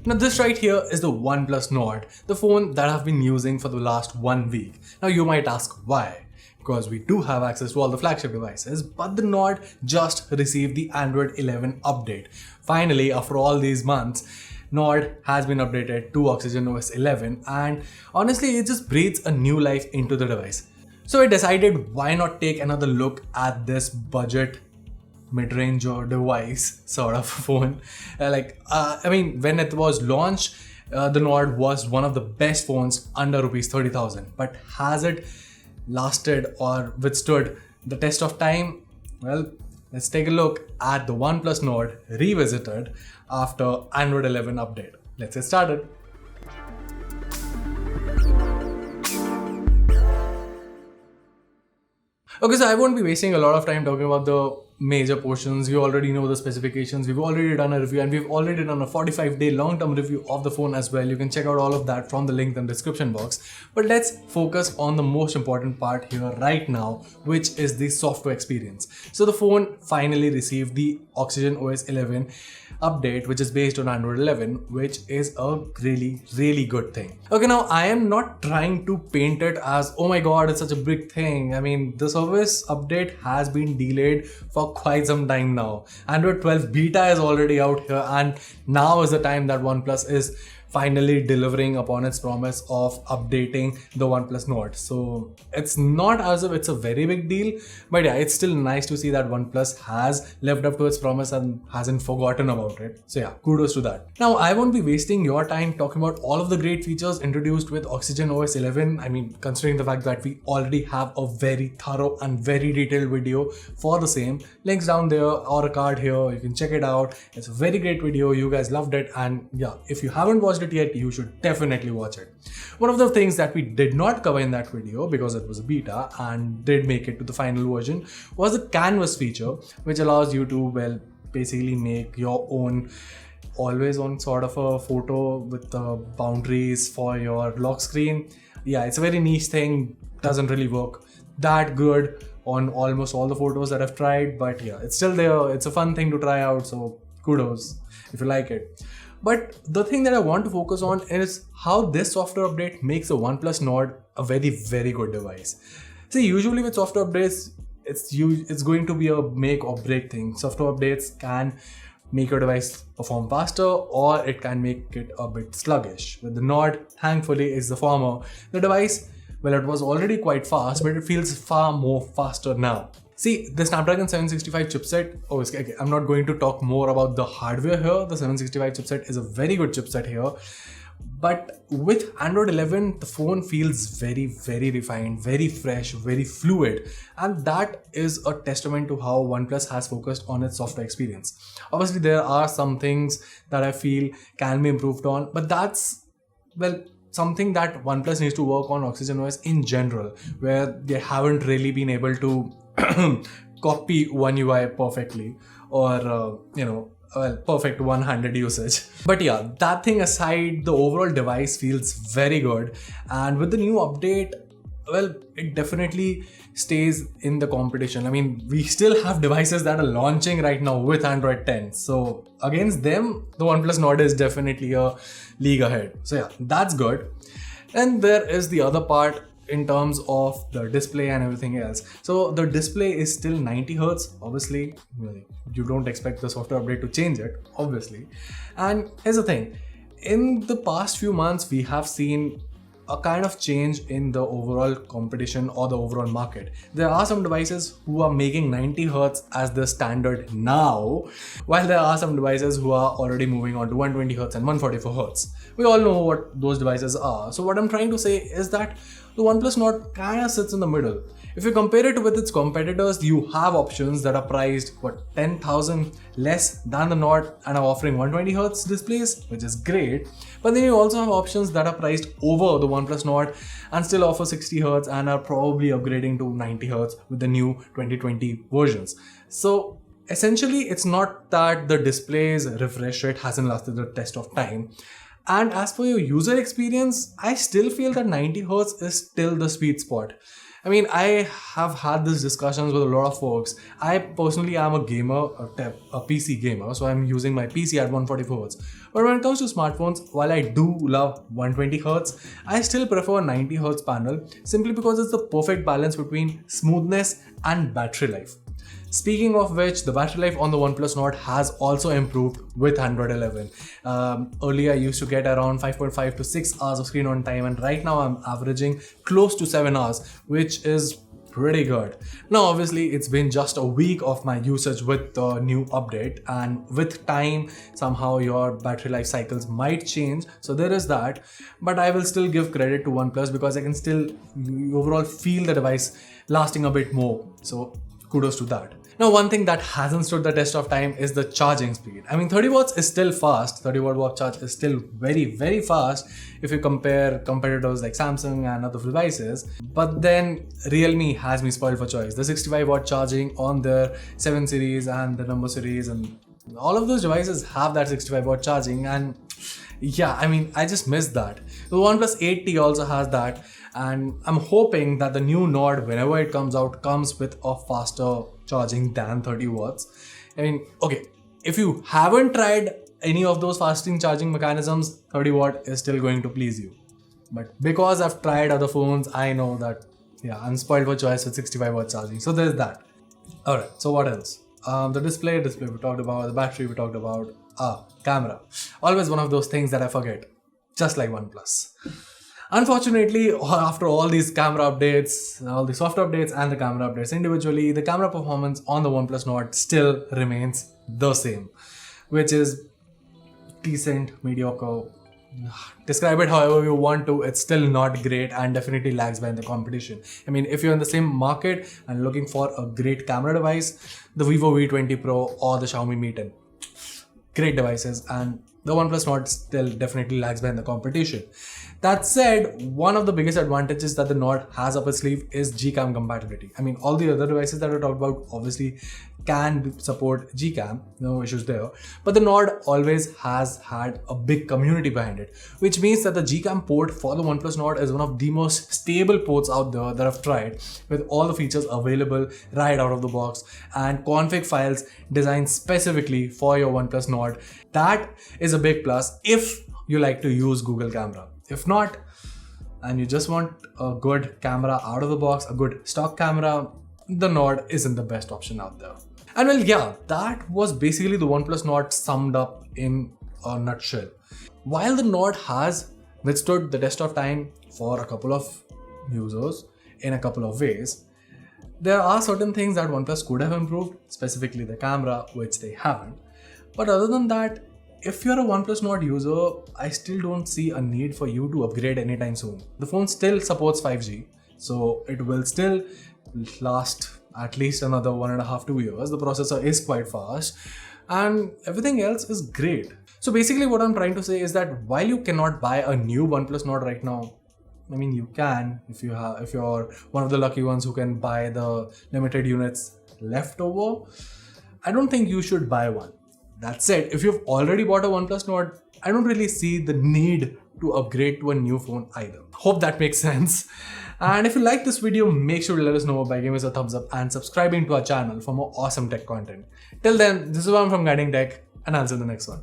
Now this right here is the OnePlus Nord, the phone that I've been using for the last 1 week. Now you might ask why. Because we do have access to all the flagship devices, but the Nord just received the Android 11 update. Finally, after all these months, Nord has been updated to OxygenOS 11, and honestly it just breathes a new life into the device. So I decided why not take another look at this budget mid-range device sort of phone. When it was launched, the Nord was one of the best phones under rupees 30,000. But has it lasted or withstood the test of time? Well, let's take a look at the OnePlus Nord revisited after Android 11 update. Let's get started. Okay, so I won't be wasting a lot of time talking about the major portions. You already know the specifications. We've already done a review, and we've already done a 45-day long-term review of the phone as well. You can check out all of that from the link in the description box. But let's focus on the most important part here right now, which is the software experience. So the phone finally received the OxygenOS 11 update, which is based on Android 11, which is a really good thing. Okay, now I am not trying to paint it as, oh my god, it's such a big thing. I mean, the service update has been delayed for quite some time now. Android 12 beta is already out here, and now is the time that OnePlus is finally delivering upon its promise of updating the OnePlus Nord. So it's not as if it's a very big deal, but yeah, it's still nice to see that OnePlus has lived up to its promise and hasn't forgotten about it. So yeah, kudos to that. Now I won't be wasting your time talking about all of the great features introduced with OxygenOS 11. I mean, considering the fact that we already have a very thorough and very detailed video for the same. Links down there or a card here, you can check it out. It's a very great video, you guys loved it, and yeah, if you haven't watched it yet, you should definitely watch it. One of the things that we did not cover in that video, because it was a beta and did make it to the final version, was the canvas feature, which allows you to, well, basically make your own always on sort of a photo with the boundaries for your lock screen. Yeah, it's a very niche thing, doesn't really work that good on almost all the photos that I've tried, but yeah, it's still there. It's a fun thing to try out, so kudos if you like it. But the thing that I want to focus on is how this software update makes the OnePlus Nord a very good device. See, usually with software updates, it's going to be a make or break thing. Software updates can make your device perform faster, or it can make it a bit sluggish. With the Nord, thankfully, is the former. The device, well, it was already quite fast, but it feels far more faster now. See, the Snapdragon 765 chipset, I'm not going to talk more about the hardware here. The 765 chipset is a very good chipset here. But with Android 11, the phone feels very refined, very fresh, very fluid. And that is a testament to how OnePlus has focused on its software experience. Obviously, there are some things that I feel can be improved on, but that's, well, something that OnePlus needs to work on OxygenOS in general, where they haven't really been able to copy One UI perfectly, or perfect one-handed usage. But yeah, that thing aside, the overall device feels very good, and with the new update, well, it definitely stays in the competition. I mean, we still have devices that are launching right now with Android 10, so against them, the OnePlus Nord is definitely a league ahead. So yeah, that's good. And there is the other part in terms of the display and everything else. So the display is still 90 Hz. Obviously, you don't expect the software update to change it, obviously. And here's the thing, in the past few months, we have seen a kind of change in the overall competition or the overall market. There are some devices who are making 90 Hz as the standard now, while there are some devices who are already moving on to 120 Hz and 144 Hz. We all know what those devices are. So what I'm trying to say is that the OnePlus Nord kind of sits in the middle. If you compare it with its competitors, you have options that are priced 10,000 less than the Nord and are offering 120 Hz displays, which is great. But then you also have options that are priced over the OnePlus Nord and still offer 60 Hz and are probably upgrading to 90 Hz with the new 2020 versions. So essentially, it's not that the display's refresh rate hasn't lasted the test of time. And as for your user experience, I still feel that 90 Hz is still the sweet spot. I mean, I have had these discussions with a lot of folks. I personally am a gamer, a PC gamer, so I'm using my PC at 144 Hz. But when it comes to smartphones, while I do love 120 Hz, I still prefer 90 Hz panel simply because it's the perfect balance between smoothness and battery life. Speaking of which, the battery life on the OnePlus Nord has also improved with Android 11. Earlier, I used to get around 5.5 to 6 hours of screen on time, and right now I'm averaging close to 7 hours, which is pretty good. Now, obviously, it's been just a week of my usage with the new update, and with time, somehow your battery life cycles might change. So there is that, but I will still give credit to OnePlus because I can still overall feel the device lasting a bit more. So kudos to that. Now, one thing that hasn't stood the test of time is the charging speed. I mean, 30 watts is still fast. 30 watt warp charge is still very, very fast if you compare competitors like Samsung and other devices. But then Realme has me spoiled for choice. The 65 watt charging on their 7 series and the number series, and all of those devices have that 65 watt charging. And yeah, I mean, I just missed that. The OnePlus 8T also has that. And I'm hoping that the new Nord, whenever it comes out, comes with a faster charging than 30 watts. I mean, okay, if you haven't tried any of those fasting charging mechanisms, 30 watt is still going to please you. But because I've tried other phones, I know that, yeah, I'm spoiled for choice with 65 watt charging. So there's that. Alright, so what else? The display we talked about, the battery we talked about, camera. Always one of those things that I forget, just like OnePlus. Unfortunately, after all these camera updates, all the software updates and the camera updates individually, the camera performance on the OnePlus Nord still remains the same, which is decent, mediocre. Describe it however you want to, it's still not great and definitely lags behind the competition. I mean, if you're in the same market and looking for a great camera device, the Vivo V20 Pro or the Xiaomi Mi 10, great devices, and the OnePlus Nord still definitely lags behind the competition. That said, one of the biggest advantages that the Nord has up its sleeve is Gcam compatibility. I mean, all the other devices that I talked about obviously can support Gcam, no issues there. But the Nord always has had a big community behind it, which means that the Gcam port for the OnePlus Nord is one of the most stable ports out there that I've tried, with all the features available right out of the box and config files designed specifically for your OnePlus Nord. That is a big plus if you like to use Google Camera. If not, and you just want a good camera out of the box, a good stock camera, the Nord isn't the best option out there. And well, yeah, that was basically the OnePlus Nord summed up in a nutshell. While the Nord has withstood the test of time for a couple of users in a couple of ways, there are certain things that OnePlus could have improved, specifically the camera, which they haven't. But other than that, if you're a OnePlus Nord user, I still don't see a need for you to upgrade anytime soon. The phone still supports 5G, so it will still last at least another 1.5 to 2 years. The processor is quite fast and everything else is great. So basically what I'm trying to say is that while you cannot buy a new OnePlus Nord right now, I mean, you can if you're one of the lucky ones who can buy the limited units left over. I don't think you should buy one. That said, if you've already bought a OnePlus Nord, I don't really see the need to upgrade to a new phone either. Hope that makes sense. And if you like this video, make sure to let us know by giving us a thumbs up and subscribing to our channel for more awesome tech content. Till then, this is Vam from Guiding Tech, and I'll see you in the next one.